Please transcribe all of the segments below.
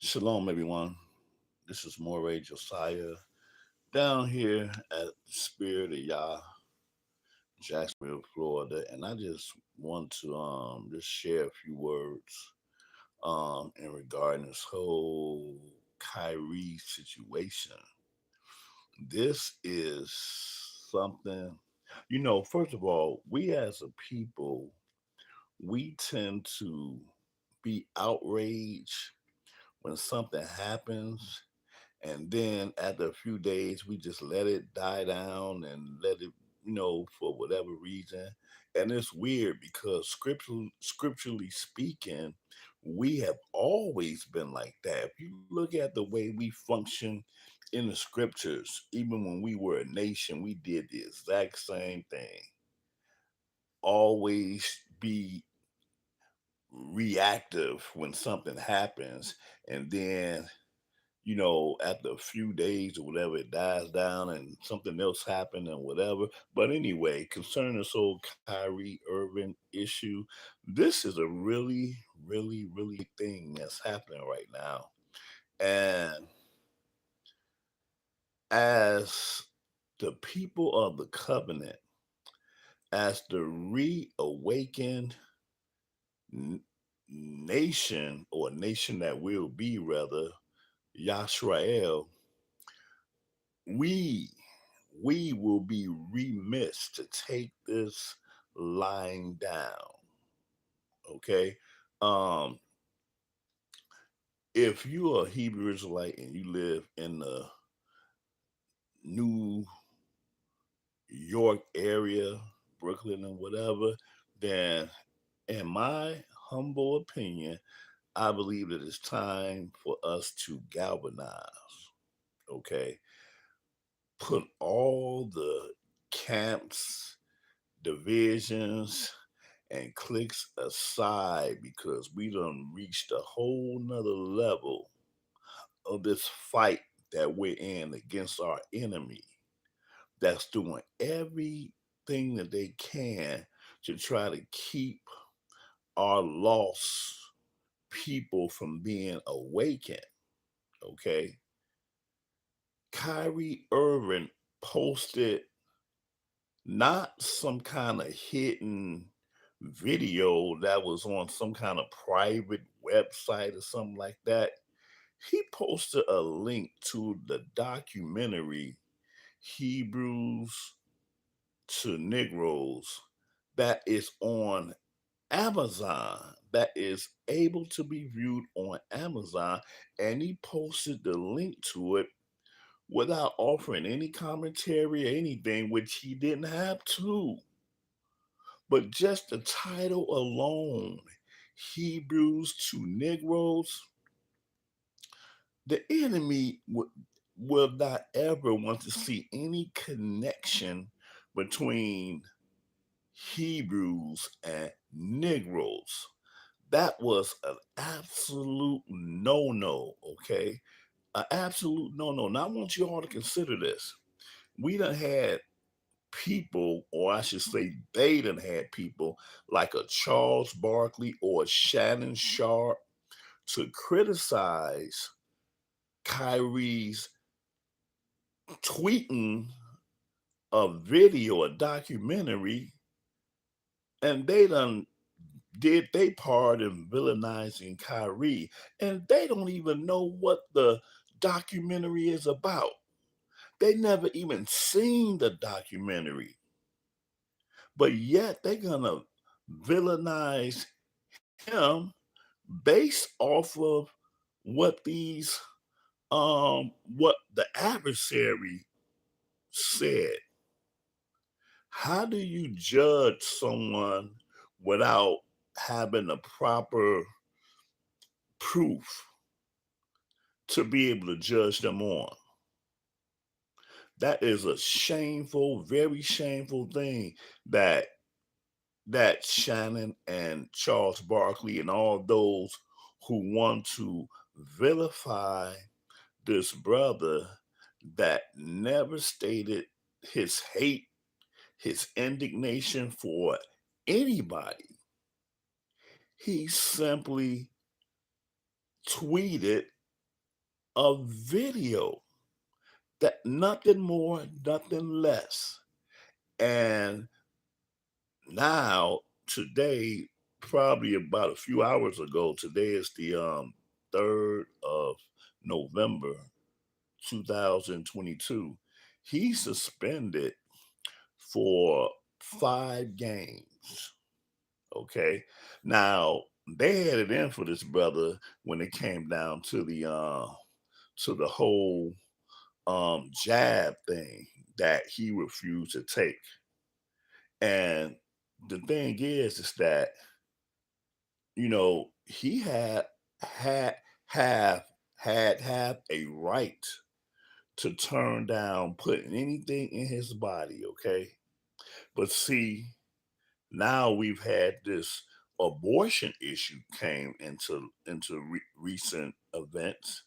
Shalom, everyone. This is Moray Josiah down here at Spirit of Yah, Jacksonville, Florida, and I just want to just share a few words in regarding this whole Kyrie situation. This is something, first of all, we as a people, we tend to be outraged when something happens, and then after a few days we just let it die down and let it, for whatever reason. And it's weird because scripturally speaking, we have always been like that. If you look at the way we function in the scriptures, even when we were a nation, we did the exact same thing. Always be reactive when something happens, and then after a few days or whatever, it dies down and something else happened and whatever. But anyway, concerning this whole Kyrie Irving issue, this is a really, really, really big thing that's happening right now. And as the people of the covenant, as the reawakened n- nation, or nation that will be, rather, Yashrael, we we will be remiss to take this lying down. Okay. um if you're a Hebrew Israelite and you live in the New York area, Brooklyn and whatever, then in my humble opinion, I believe that it's time for us to galvanize. Okay. Put all the camps, divisions, and cliques aside, because we done reached a whole nother level of this fight that we're in against our enemy, that's doing everything that they can to try to keep our lost people from being awakened. Okay. Kyrie Irving posted not some kind of hidden video that was on some kind of private website or something like that. He posted a link to the documentary Hebrews to Negroes that is on Amazon, that is able to be viewed on Amazon. And he posted the link to it without offering any commentary or anything, which he didn't have to. But just the title alone, Hebrews to Negroes, the enemy will not ever want to see any connection between Hebrews and Negroes. That was an absolute no no, okay? An absolute no no. Now, I want you all to consider this. We done had people, or I should say, they done had people like a Charles Barkley or a Shannon Sharp to criticize Kyrie's tweeting a video, a documentary, and they done did they part in villainizing Kyrie, and they don't even know what the documentary is about. They never even seen the documentary, but yet they're gonna villainize him based off of what these what the adversary said. How do you judge someone without having the proper proof to be able to judge them on? That is a shameful, very shameful thing that Shannon and Charles Barkley and all those who want to vilify this brother that never stated his hate, his indignation for anybody. He simply tweeted a video that nothing more, nothing less. And now, today, probably about a few hours ago, today is the 3rd of November, 2022. He suspended for 5 games. Okay. Now they had it in for this brother when it came down to the whole jab thing that he refused to take. And the thing is that, he had have have a right to turn down putting anything in his body, okay? But see, now we've had this abortion issue came into recent events,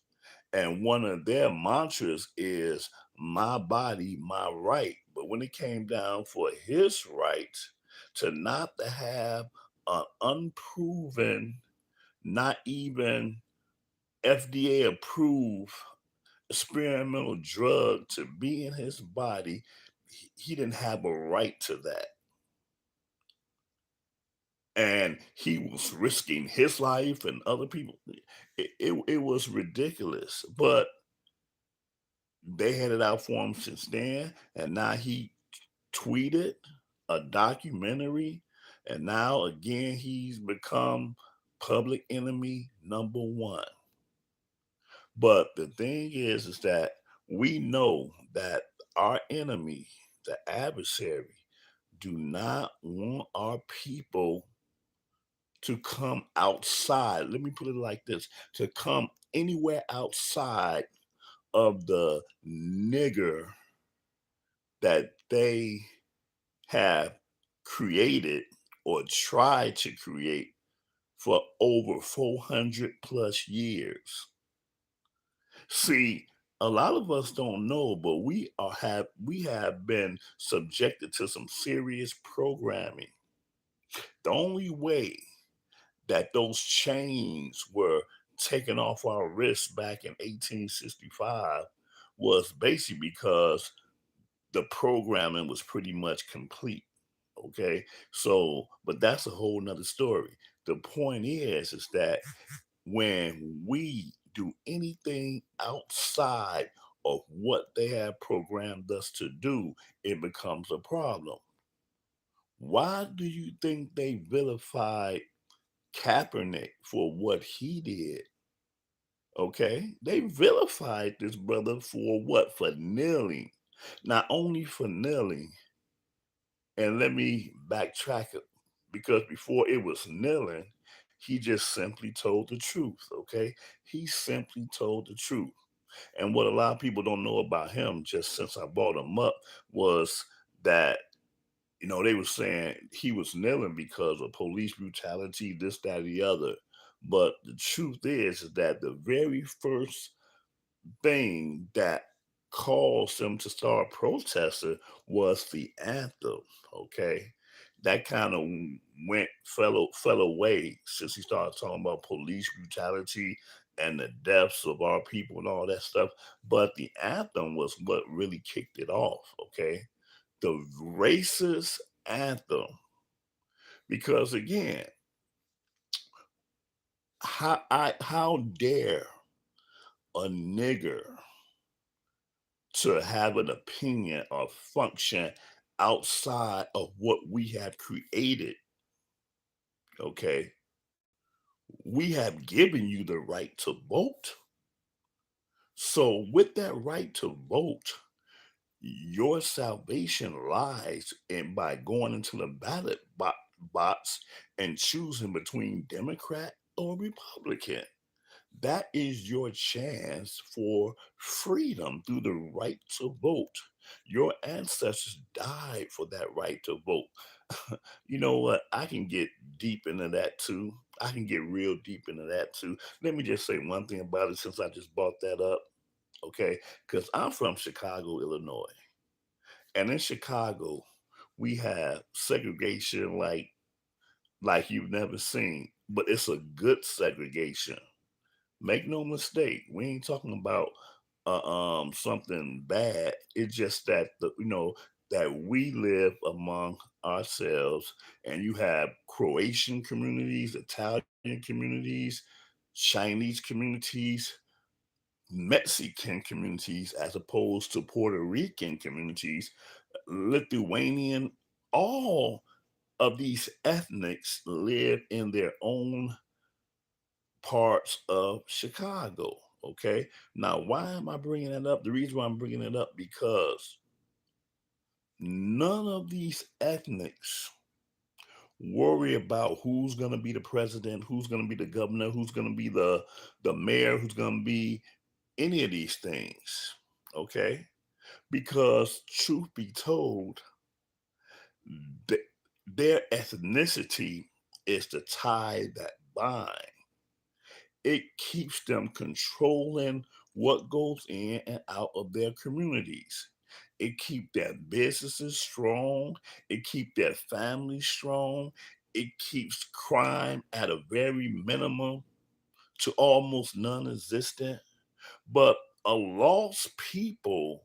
and one of their mantras is "my body, my right." But when it came down for his right to not to have an unproven, not even FDA approved experimental drug to be in his body, he didn't have a right to that. And he was risking his life and other people. It was ridiculous, but they had it out for him since then, and now he tweeted a documentary, and now again he's become public enemy number one. But the thing is that we know that our enemy, the adversary, do not want our people to come outside. Let me put it like this: to come anywhere outside of the nigger that they have created or tried to create for over 400 plus years. See, a lot of us don't know, but we have been subjected to some serious programming. The only way that those chains were taken off our wrists back in 1865 was basically because the programming was pretty much complete. Okay. So, but that's a whole nother story. The point is that when we do anything outside of what they have programmed us to do, it becomes a problem. Why do you think they vilified Kaepernick for what he did? Okay, they vilified this brother for what? For kneeling. Not only for kneeling, and let me backtrack it, because before it was kneeling, he just simply told the truth. Okay, he simply told the truth. And what a lot of people don't know about him, just since I brought him up, was that they were saying he was kneeling because of police brutality, this, that, the other. But the truth is that the very first thing that caused them to start protesting was the anthem. Okay, that kind of went fell away since he started talking about police brutality and the deaths of our people and all that stuff. But the anthem was what really kicked it off. Okay, the racist anthem, because again, how dare a nigger to have an opinion or function outside of what we have created. Okay, we have given you the right to vote. So with that right to vote, your salvation lies in by going into the ballot box and choosing between Democrat or Republican. That is your chance for freedom through the right to vote. Your ancestors died for that right to vote. You know what? I can get deep into that too. I can get real deep into that too. Let me just say one thing about it since I just brought that up. Okay. Because I'm from Chicago, Illinois. And in Chicago, we have segregation like you've never seen, but it's a good segregation. Make no mistake, we ain't talking about something bad. It's just that that we live among ourselves, and you have Croatian communities, Italian communities, Chinese communities, Mexican communities, as opposed to Puerto Rican communities, Lithuanian. All of these ethnics live in their own parts of Chicago. Okay. Now, why am I bringing it up? The reason why I'm bringing it up, because none of these ethnics worry about who's going to be the president, who's going to be the governor, who's going to be the mayor, who's going to be any of these things. Okay. Because truth be told, th- their ethnicity is the tie that binds. It keeps them controlling what goes in and out of their communities. It keeps their businesses strong. It keeps their families strong. It keeps crime at a very minimum to almost non-existent. But a lost people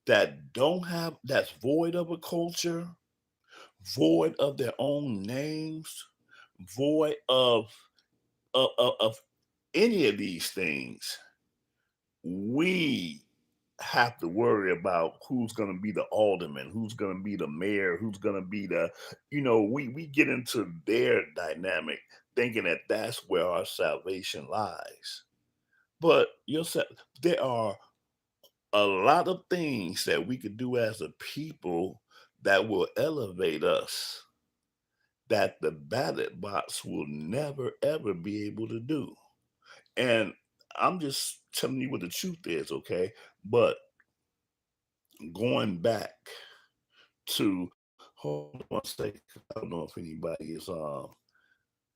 that don't have, that's void of a culture, void of their own names, void of any of these things, we have to worry about who's going to be the alderman, who's going to be the mayor, who's going to be the, we get into their dynamic thinking that that's where our salvation lies. But there are a lot of things that we could do as a people that will elevate us, that the ballot box will never ever be able to do. And I'm just telling you what the truth is, okay? But going back to, hold on one second. I don't know if anybody is let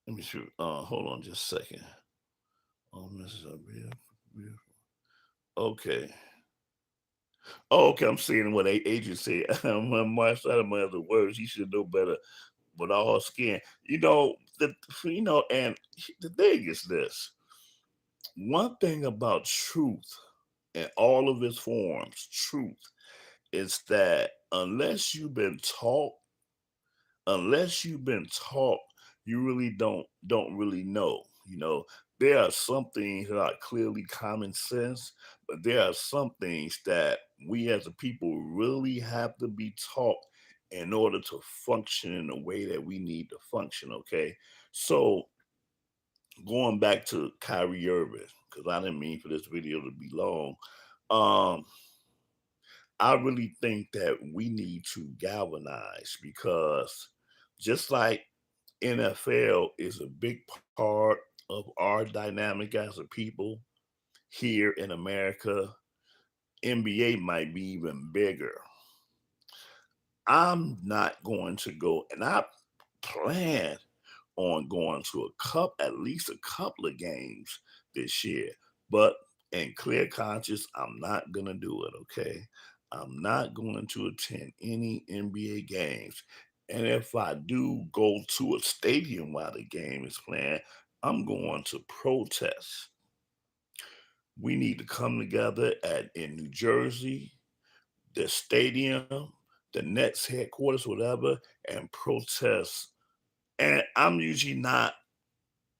me see. Hold on just a second. Oh, this is a real. Okay. Oh, okay. I'm seeing what Adrian said. My side of my other words, he should know better. But all skin, and the thing is this: one thing about truth in all of its forms, truth is that unless you've been taught, you really don't really know. There are some things that are clearly common sense, but there are some things that we as a people really have to be taught in order to function in the way that we need to function. Okay, so going back to Kyrie Irving, because I didn't mean for this video to be long. Um, I really think that we need to galvanize, because just like NFL is a big part of our dynamic as a people here in America, NBA might be even bigger. I'm not going to go, and I plan on going to at least a couple of games this year. But in clear conscience, I'm not gonna do it. Okay, I'm not going to attend any NBA games. And if I do go to a stadium while the game is playing, I'm going to protest. We need to come together in New Jersey, the stadium, the Nets headquarters, whatever, and protest. And I'm usually not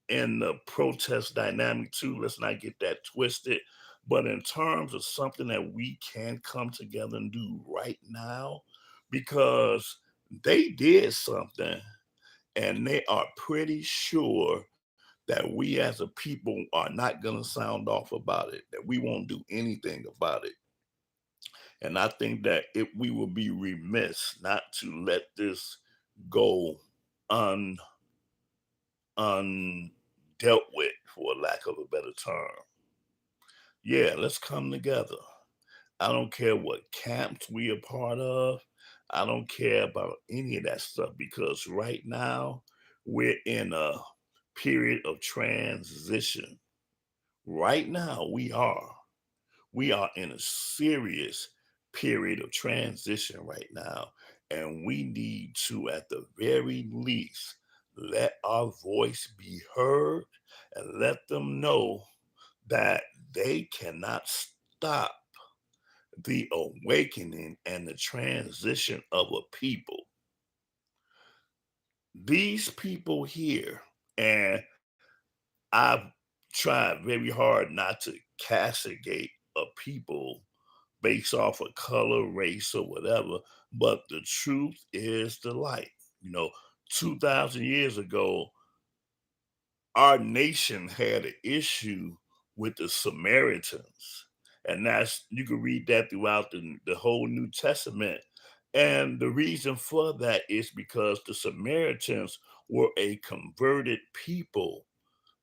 in the protest dynamic too. Let's not get that twisted. But in terms of something that we can come together and do right now, because they did something and they are pretty sure that we as a people are not going to sound off about it, that we won't do anything about it. And I think that we will be remiss not to let this go un undealt with, for lack of a better term. Yeah, let's come together. I don't care what camps we are part of. I don't care about any of that stuff, because right now we're in a period of transition. Right now we are in a serious period of transition right now, and we need to, at the very least, let our voice be heard and let them know. that they cannot stop the awakening and the transition of a people. These people here, and I've tried very hard not to castigate a people based off of color, race, or whatever, but the truth is the light. You know, 2,000 years ago, our nation had an issue with the Samaritans. And that's, you can read that throughout the whole New Testament. And the reason for that is because the Samaritans were a converted people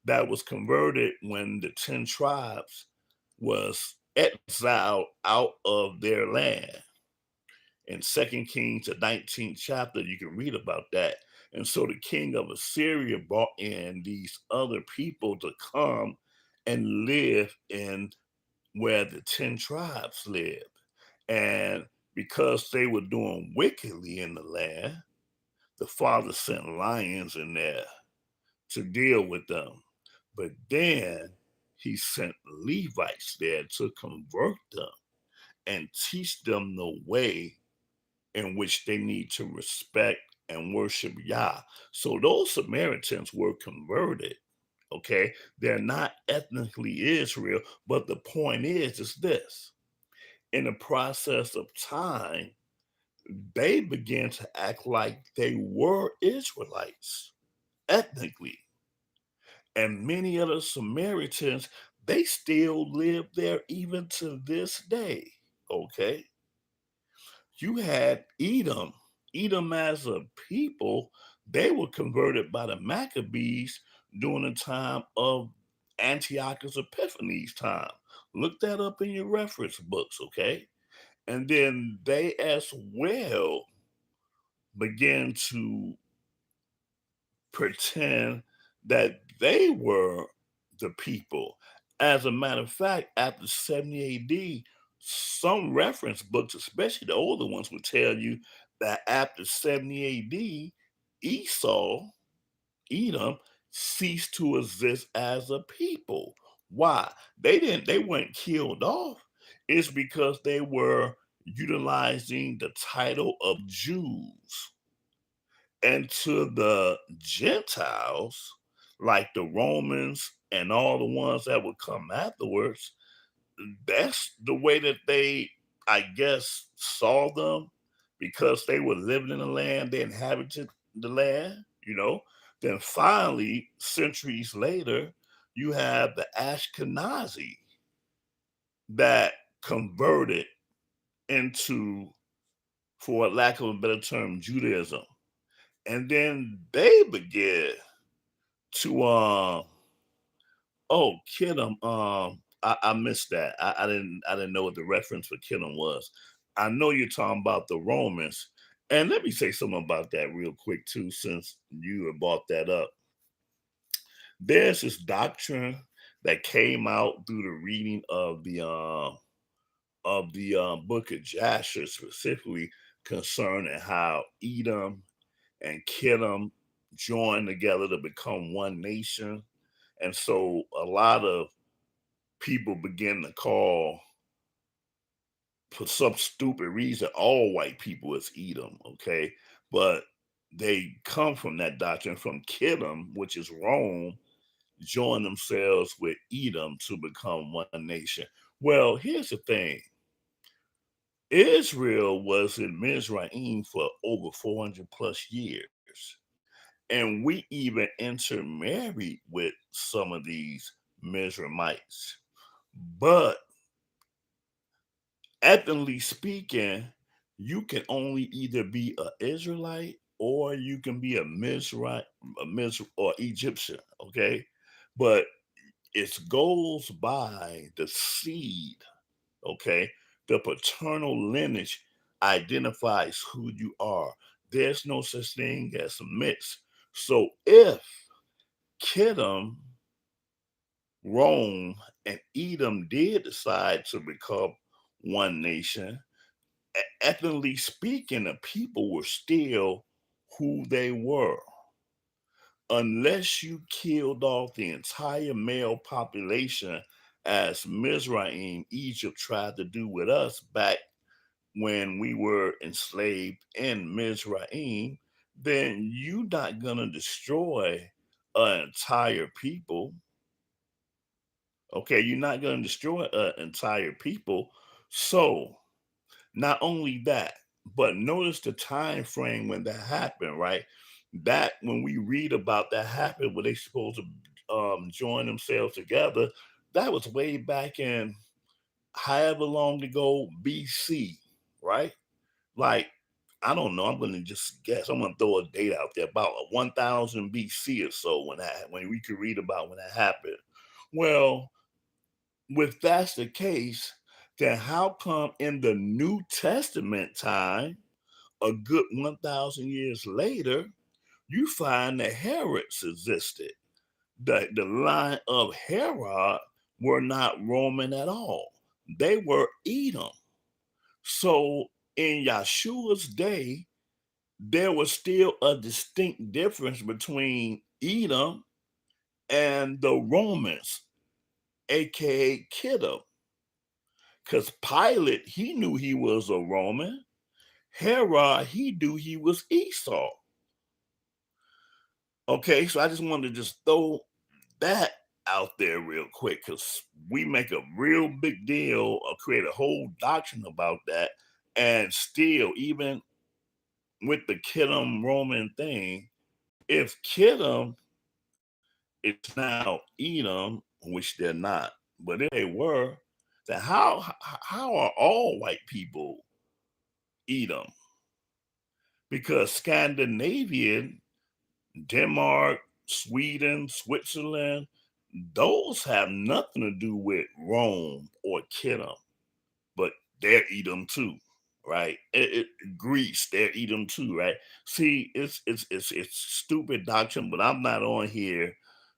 that was converted when the 10 tribes was exiled out of their land. In Second Kings, the 19th chapter, you can read about that. And so the king of Assyria brought in these other people to come and live in where the 10 tribes lived. And because they were doing wickedly in the land, the father sent lions in there to deal with them. But then he sent Levites there to convert them and teach them the way in which they need to respect and worship Yah. So those Samaritans were converted. Okay, they're not ethnically Israel, but the point is this: in the process of time, they began to act like they were Israelites ethnically, and many of the Samaritans, they still live there even to this day. Okay, you had Edom. Edom as a people, they were converted by the Maccabees during the time of Antiochus Epiphanes' time. Look that up in your reference books, okay? And then they as well began to pretend that they were the people. As a matter of fact, after 70 AD, some reference books, especially the older ones, would tell you that after 70 AD, Esau, Edom, ceased to exist as a people. Why? They weren't killed off. It's because they were utilizing the title of Jews, and to the Gentiles, like the Romans and all the ones that would come afterwards, that's the way that they, I guess, saw them because they were living in the land, they inhabited the land, you know. Then finally, centuries later, you have the Ashkenazi that converted into, for lack of a better term, Judaism. And then they began to oh, Kittim. I missed that. I didn't know what the reference for Kittim was. I know you're talking about the Romans. And let me say something about that real quick too, since you had brought that up. There's this doctrine that came out through the reading of the book of Jasher, specifically concerning how Edom and Kittim joined together to become one nation. And so a lot of people begin to call, for some stupid reason, all white people is Edom, okay? But they come from that doctrine from Kittim, which is Rome, join themselves with Edom to become one nation. Well, here's the thing. Israel was in Mizraim for over 400 plus years. And we even intermarried with some of these Mizraimites. But ethnically speaking, you can only either be an Israelite or you can be a Mizraite, or Egyptian. Okay, but it goes by the seed. Okay, the paternal lineage identifies who you are. There's no such thing as mixed. So if Kittim, Rome, and Edom did decide to become one nation, ethnically speaking, the people were still who they were. Unless you killed off the entire male population as Mizraim, Egypt tried to do with us back when we were enslaved in Mizraim, then you're not gonna destroy an entire people. Okay, you're not gonna destroy an entire people. So not only that, but notice the time frame when that happened, right? That when we read about that happened, when they supposed to join themselves together, that was way back in however long ago BC, right? Like, I don't know. I'm gonna just guess. I'm gonna throw a date out there about 1000 BC or so when we could read about when that happened. Well, if that's the case, then how come in the New Testament time, a good 1,000 years later, you find that Herods existed? The line of Herod were not Roman at all. They were Edom. So in Yeshua's day, there was still a distinct difference between Edom and the Romans, aka Kittim. Because Pilate, he knew he was a Roman. Herod, he knew he was Esau. Okay, so I just wanted to just throw that out there real quick because we make a real big deal or create a whole doctrine about that. And still, even with the Kittim Roman thing, if Kittim is now Edom, which they're not, but if they were, then how are all white people Edom? Because Scandinavian, Denmark, Sweden, Switzerland, those have nothing to do with Rome or Kittim, but they're Edom too, right? Greece, they're Edom too, right? See, it's stupid doctrine, but I'm not on here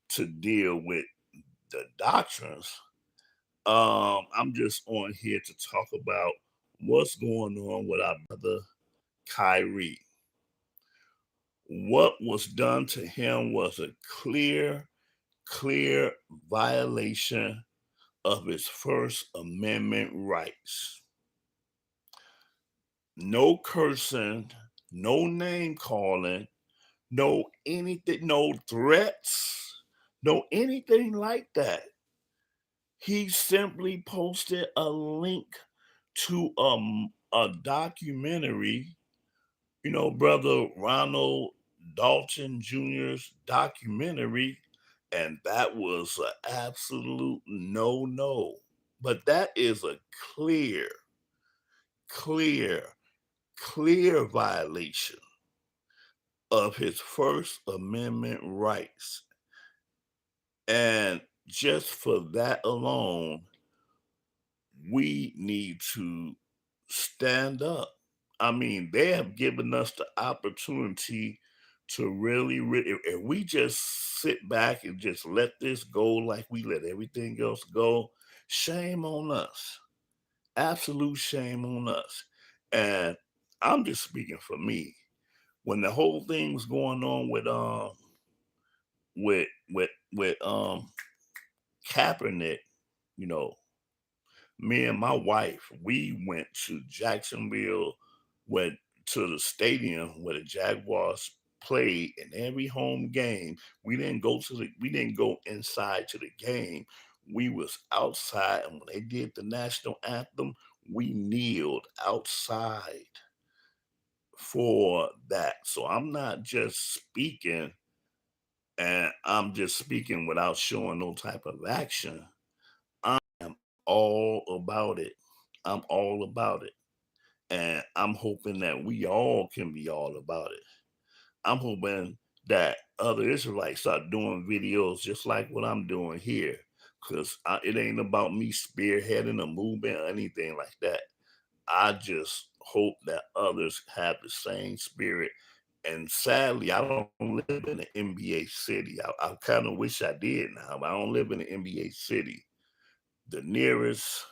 to deal with the doctrines. I'm just on here to talk about what's going on with our brother Kyrie. What was done to him was a clear violation of his First Amendment rights. No cursing, no name calling, no anything, no threats, no anything like that. He simply posted a link to a documentary, brother Ronald Dalton Jr.'s documentary, and that was an absolute no. But that is a clear, clear, clear violation of his First Amendment rights. And just for that alone, we need to stand up. I mean, they have given us the opportunity to really, if we just sit back and just let this go like we let everything else go, shame on us. Absolute shame on us. And I'm just speaking for me. When the whole thing was going on with Kaepernick, you know, me and my wife, we went to Jacksonville, went to the stadium where the Jaguars played in every home game. We didn't go inside to the game. We was outside, and when they did the national anthem, we kneeled outside for that. So I'm not just speaking, and I'm just speaking without showing no type of action. I am all about it. I'm all about it. And I'm hoping that we all can be all about it. I'm hoping that other Israelites start doing videos just like what I'm doing here. Because it ain't about me spearheading a movement or anything like that. I just hope that others have the same spirit. And sadly, I don't live in an NBA city. I kind of wish I did now, but I don't live in an NBA city. The nearest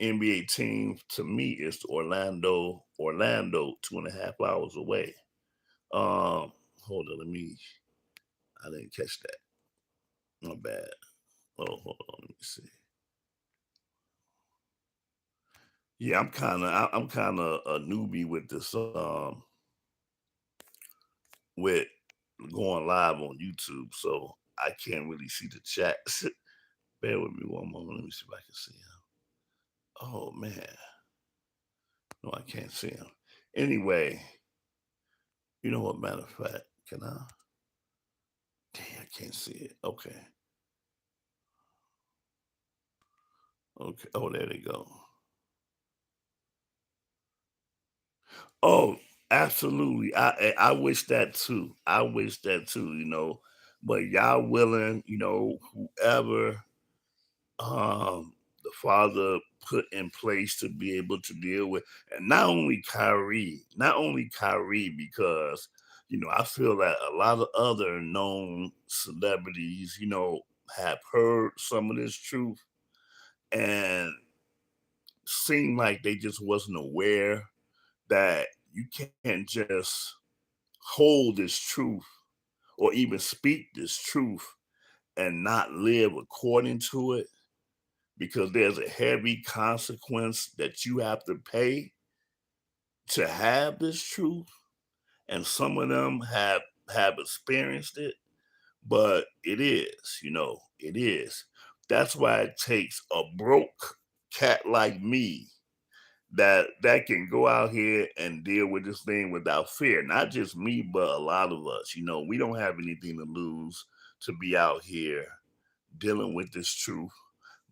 NBA team to me is Orlando, 2.5 hours away. Hold on, I didn't catch that. My bad. Oh, hold on, let me see. Yeah, I'm kind of a newbie with this with going live on YouTube, so I can't really see the chat. Bear with me one moment. Let me see if I can see him. Oh man, no, I can't see him. Anyway, you know what? Matter of fact, can I? Dang, I can't see it. Okay, okay. Oh, there they go. Oh, absolutely. I wish that too. I wish that too. But y'all willing, whoever the father put in place to be able to deal with, and not only Kyrie, because I feel that a lot of other known celebrities, have heard some of this truth and seemed like they just wasn't aware that you can't just hold this truth or even speak this truth and not live according to it, because there's a heavy consequence that you have to pay to have this truth, and some of them have experienced it. But it is. That's why it takes a broke cat like me that can go out here and deal with this thing without fear. Not just me, but a lot of us. We don't have anything to lose to be out here dealing with this truth.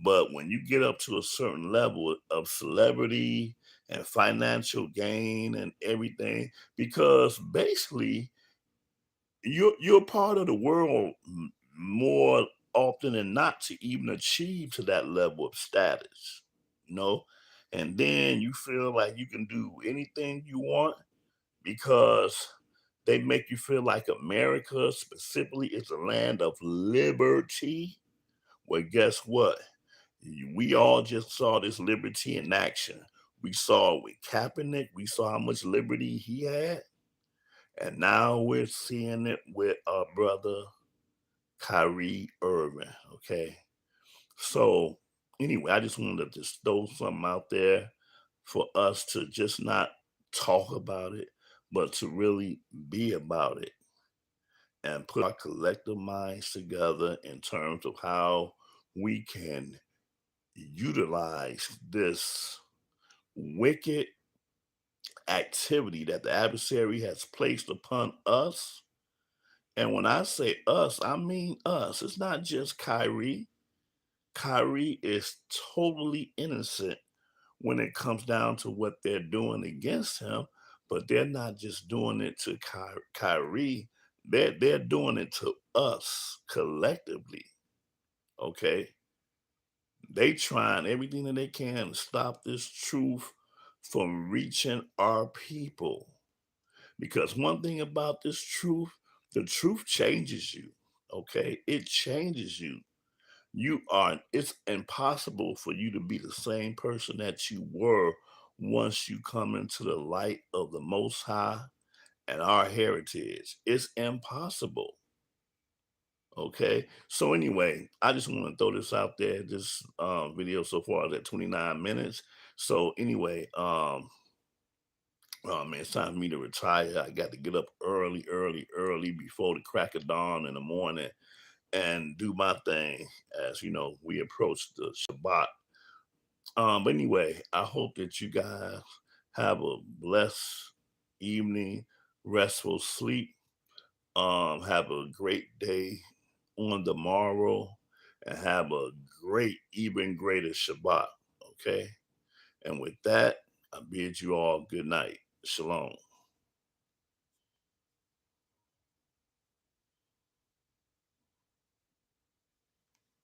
But when you get up to a certain level of celebrity and financial gain and everything, because basically you're part of the world more often than not to even achieve to that level of status, you know, and then you feel like you can do anything you want because they make you feel like America specifically is a land of liberty. Well, guess what? We all just saw this liberty in action. We saw it with Kaepernick. We saw how much liberty he had. And now we're seeing it with our brother Kyrie Irving. Okay. So anyway, I just wanted to just throw something out there for us to just not talk about it, but to really be about it and put our collective minds together in terms of how we can utilize this wicked activity that the adversary has placed upon us. And when I say us, I mean us. It's not just Kyrie. Kyrie is totally innocent when it comes down to what they're doing against him, but they're not just doing it to Kyrie. They're doing it to us collectively. Okay, they trying everything that they can to stop this truth from reaching our people. Because one thing about this truth, the truth changes you. Okay, it changes you. It's impossible for you to be the same person that you were once you come into the light of the Most High and our heritage. It's impossible. Okay. So anyway, I just want to throw this out there. This video so far is at 29 minutes. So anyway, oh man, it's time for me to retire. I got to get up early, early, early before the crack of dawn in the morning and do my thing as we approach the Shabbat. But anyway, I hope that you guys have a blessed evening, restful sleep. Have a great day on the morrow, and have a great, even greater Shabbat. Okay. And with that, I bid you all good night. Shalom.